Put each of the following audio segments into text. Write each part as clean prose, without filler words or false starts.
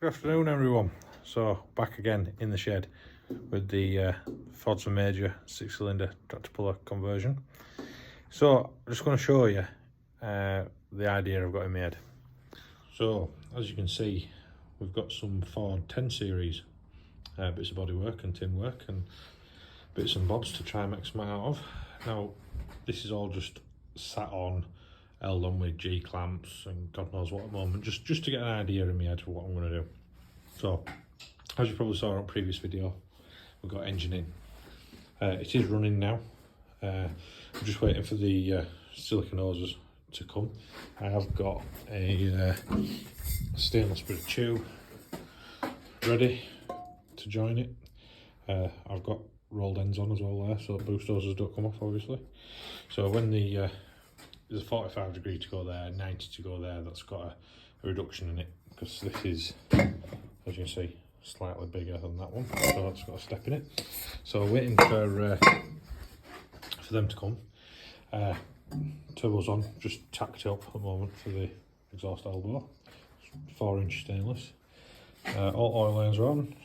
Good afternoon everyone. So back again in the shed with the Fordson Major 6-cylinder tractor puller conversion. So I'm just going to show you the idea I've got in my head. So as you can see, we've got some Ford 10 series bits of bodywork and tin work and bits and bobs to try and make some out of. Now this is all just sat on, held on with G clamps and God knows what at the moment, just to get an idea in my head of what I'm going to do. So as you probably saw on a previous video, we've got engine in. It is running now. I'm just waiting for the silicone hoses to come. I have got a stainless bit of tube ready to join it. I've got rolled ends on as well there, so the boost hoses don't come off obviously. So when there's a 45 degree to go there, 90 to go there, that's got a reduction in it, because this is, as you can see, slightly bigger than that one, so that's got a step in it. So waiting for them to come. Turbo's on, just tacked up at the moment for the exhaust elbow. 4-inch stainless. All oil lines are on,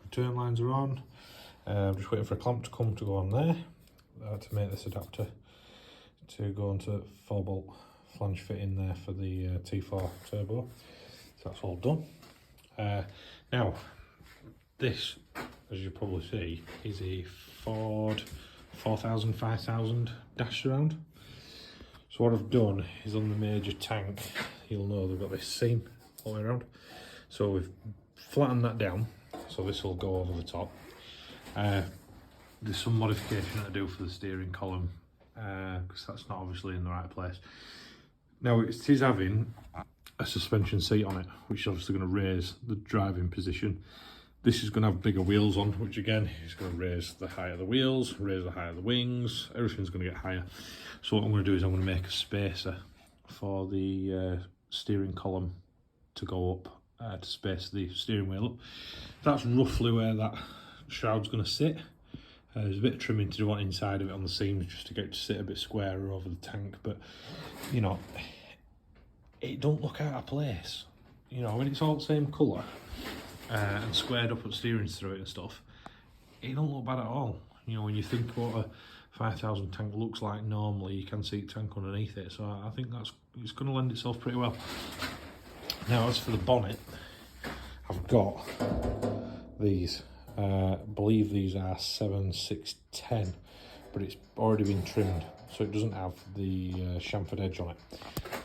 return lines are on. Just waiting for a clamp to come to go on there to make this adapter to go onto 4-bolt flange fit in there for the T4 turbo. So that's all done. Now this, as you probably see, is a Ford 4000 5000 dash surround. So what I've done is on the major tank, you'll know they've got this seam all the way around. So we've flattened that down, so this will go over the top. There's some modification to do for the steering column, because that's not obviously in the right place. Now it is having a suspension seat on it, which is obviously going to raise the driving position. This is going to have bigger wheels on, which again is going to raise the height of the wheels, raise the height of the wings, everything's going to get higher. So what I'm going to do is I'm going to make a spacer for the steering column to go up, to space the steering wheel up. That's roughly where that shroud's going to sit. There's a bit of trimming to do on inside of it on the seams just to get it to sit a bit squarer over the tank, but you know, it don't look out of place. You know, when it's all the same colour and squared up with steerings through it and stuff, it don't look bad at all. You know, when you think what a 5000 tank looks like normally, you can see the tank underneath it, so I think it's going to lend itself pretty well. Now as for the bonnet, I've got these. I believe these are 7/6/10, but it's already been trimmed, so it doesn't have the chamfered edge on it.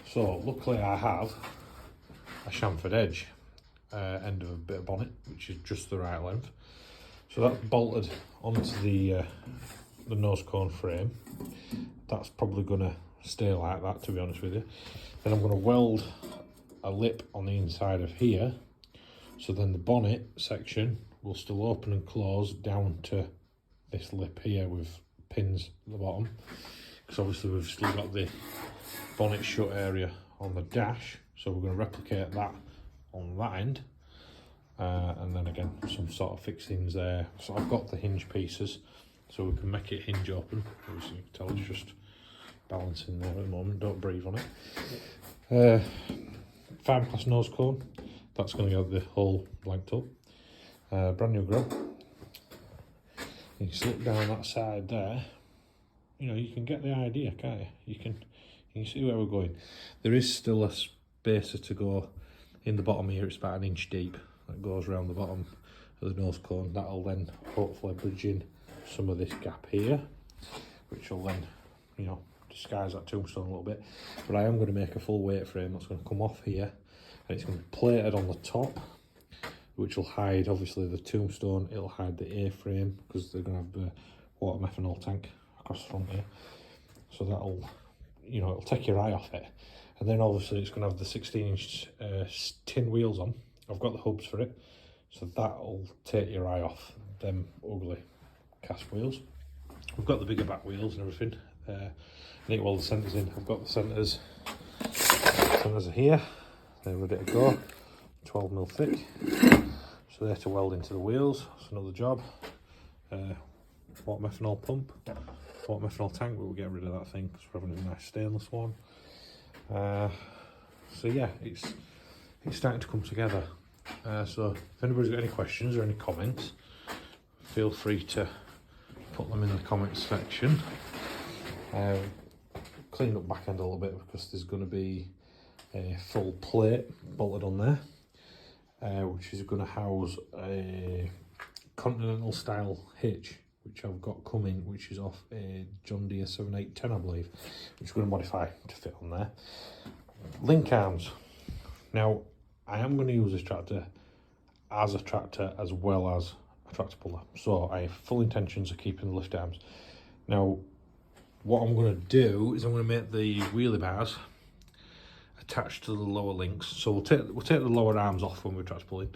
So luckily I have a chamfered edge end of a bit of bonnet, which is just the right length. So that's bolted onto the nose cone frame. That's probably going to stay like that, to be honest with you. Then I'm going to weld a lip on the inside of here, so then the bonnet section will still open and close down to this lip here with pins at the bottom, because obviously we've still got the bonnet shut area on the dash, so we're going to replicate that on that end, and then again some sort of fixings there. So I've got the hinge pieces, so we can make it hinge open. Obviously you can tell it's just balancing there at the moment, don't breathe on it. Fiberglass nose cone, that's going to get the hole blanked up. Brand new grill. You can look down that side there, you know, you can get the idea, can't you? You can see where we're going. There is still a spacer to go in the bottom here. It's about 1 inch deep that goes around the bottom of the nose cone. That'll then hopefully bridge in some of this gap here, which will then, you know, disguise that tombstone a little bit. But I am going to make a full weight frame that's going to come off here, and it's going to be plated on the top, which will hide obviously the tombstone. It'll hide the A-frame, because they're going to have the water methanol tank across the front here. So that'll, you know, it'll take your eye off it. And then obviously it's going to have the 16-inch tin wheels on. I've got the hubs for it, so that'll take your eye off them ugly cast wheels. We've got the bigger back wheels and everything. I need to weld the centres in. I've got the centres are here, they're ready to go, 12mm thick. So they're to weld into the wheels. That's another job. Water methanol pump, water methanol tank, but we'll get rid of that thing because we're having a nice stainless one. So yeah, it's starting to come together. So if anybody's got any questions or any comments, feel free to put them in the comments section. Cleaned up back end a little bit because there's going to be a full plate bolted on there, which is going to house a continental style hitch, which I've got coming, which is off a John Deere 7810, I believe, which is going to modify to fit on there. Link arms. Now, I am going to use this tractor as a tractor as well as a tractor puller, so I have full intentions of keeping the lift arms. Now, what I'm going to do is I'm going to make the wheelie bars attached to the lower links. So we'll take the lower arms off when we're tractor pulling.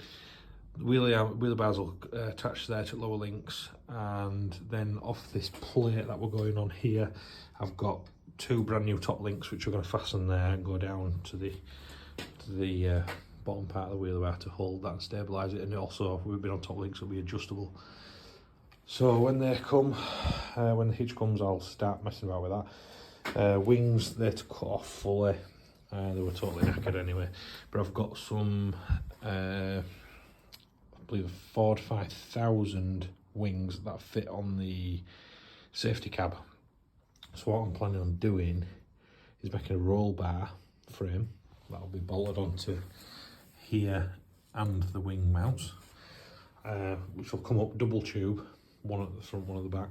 The wheelie bars will attach there to lower links, and then off this plate that we're going on here, I've got two brand new top links which are going to fasten there and go down to the bottom part of the wheelie bar to hold that and stabilise it. And also, we've been on top links, will be adjustable. So when they come, when the hitch comes, I'll start messing about with that. Wings, they're to cut off fully. They were totally knackered anyway. But I've got some, I believe, Ford 5000 wings that fit on the safety cab. So what I'm planning on doing is making a roll bar frame that'll be bolted onto here and the wing mounts, which will come up double tube, one at the front, one at the back,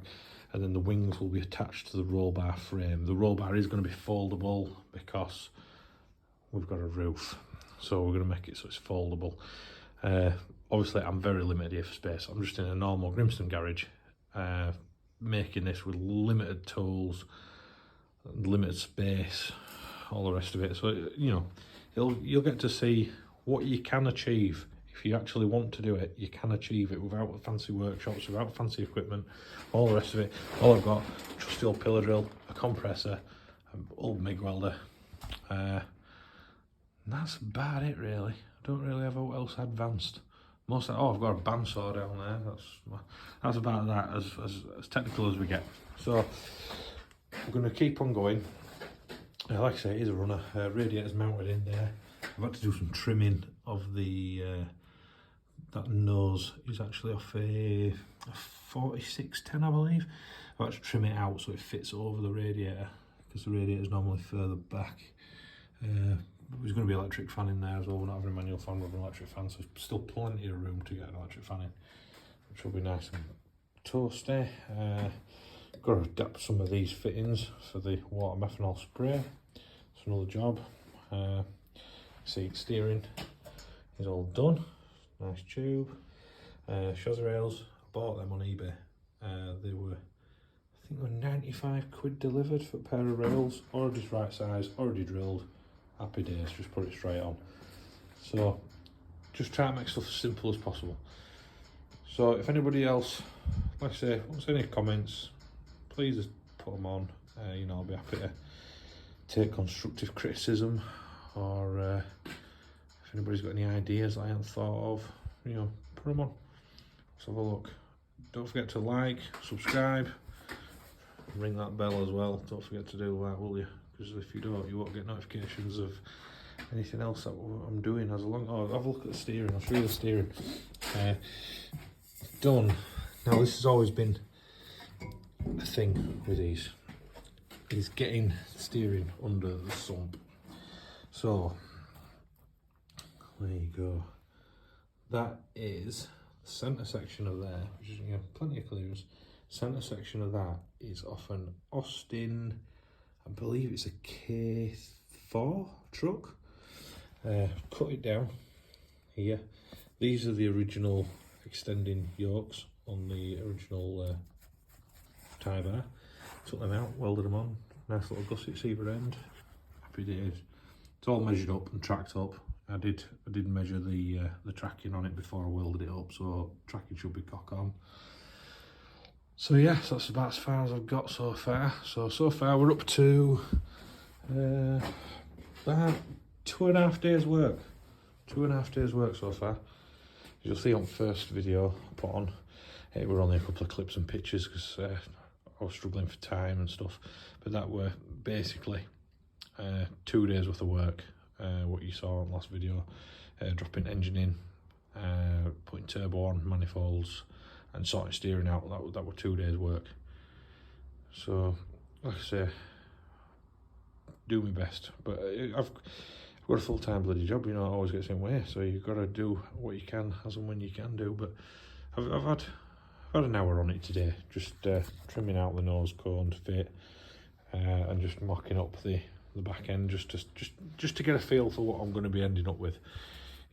and then the wings will be attached to the roll bar frame. The roll bar is going to be foldable because we've got a roof, so we're going to make it so it's foldable. Obviously, I'm very limited here for space. I'm just in a normal Grimston garage, making this with limited tools, limited space, all the rest of it. So, you know, you'll get to see what you can achieve. If you actually want to do it, you can achieve it without fancy workshops, without fancy equipment, all the rest of it. All I've got, trusty old pillar drill, a compressor, an old MIG welder. That's about it, really. I don't really have what else advanced. I've got a bandsaw down there. That's about that, as technical as we get. So we're going to keep on going. Like I say, it is a runner. Radiator's mounted in there. I've had to do some trimming of the that nose is actually off a 4610, I believe. I've had to trim it out so it fits over the radiator, because the radiator is normally further back. There's going to be electric fan in there as well. We're not having a manual fan, we're having an electric fan, so there's still plenty of room to get an electric fan in, which will be nice and toasty. Got to adapt some of these fittings for the water methanol spray. It's another job. Seat steering is all done. Nice tube. Chassis rails, I bought them on eBay. They were, I think they were 95 quid delivered for a pair of rails. Already right size, already drilled. Happy days, just put it straight on. So just try to make stuff as simple as possible. So if anybody else, like I say, wants any comments, please just put them on. You know, I'll be happy to take constructive criticism, or if anybody's got any ideas I haven't thought of, you know, put them on. Let's have a look. Don't forget to like, subscribe, ring that bell as well. Don't forget to do that, will you? Because if you don't, you won't get notifications of anything else that I'm doing as along. Oh, have a look at the steering. I'll show you the steering. Done. Now, this has always been a thing with these, is getting steering under the sump. So there you go. That is the centre section of there, which is, you know, plenty of clearance. Centre section of that is off an Austin, I believe it's a K4 truck. Cut it down here. These are the original extending yokes on the original tie bar. Took them out, welded them on. Nice little gusset either end. Happy days. It's all measured up and tracked up. I did measure the tracking on it before I welded it up, so tracking should be cock on. So yeah, so that's about as far as I've got so far. So far we're up to about 2.5 days work. 2.5 days work so far. As you'll see on first video I put on, it were only a couple of clips and pictures because I was struggling for time and stuff. But that were basically 2 days worth of work. What you saw on last video, dropping engine in, putting turbo on, manifolds, and sorting steering out. That were 2 days work. So like I say, do my best, but I've got a full-time bloody job, you know. It always gets in the way, so you've got to do what you can as and when you can do. But I've had an hour on it today, just trimming out the nose cone fit, and just mocking up the back end, just to get a feel for what I'm going to be ending up with.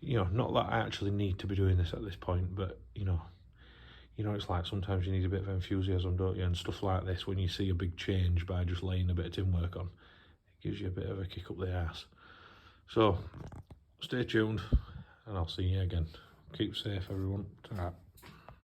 You know, not that I actually need to be doing this at this point, but you know it's like sometimes you need a bit of enthusiasm, don't you? And stuff like this, when you see a big change by just laying a bit of tin work on, it gives you a bit of a kick up the arse. So stay tuned, and I'll see you again. Keep safe, everyone. Ta-ra.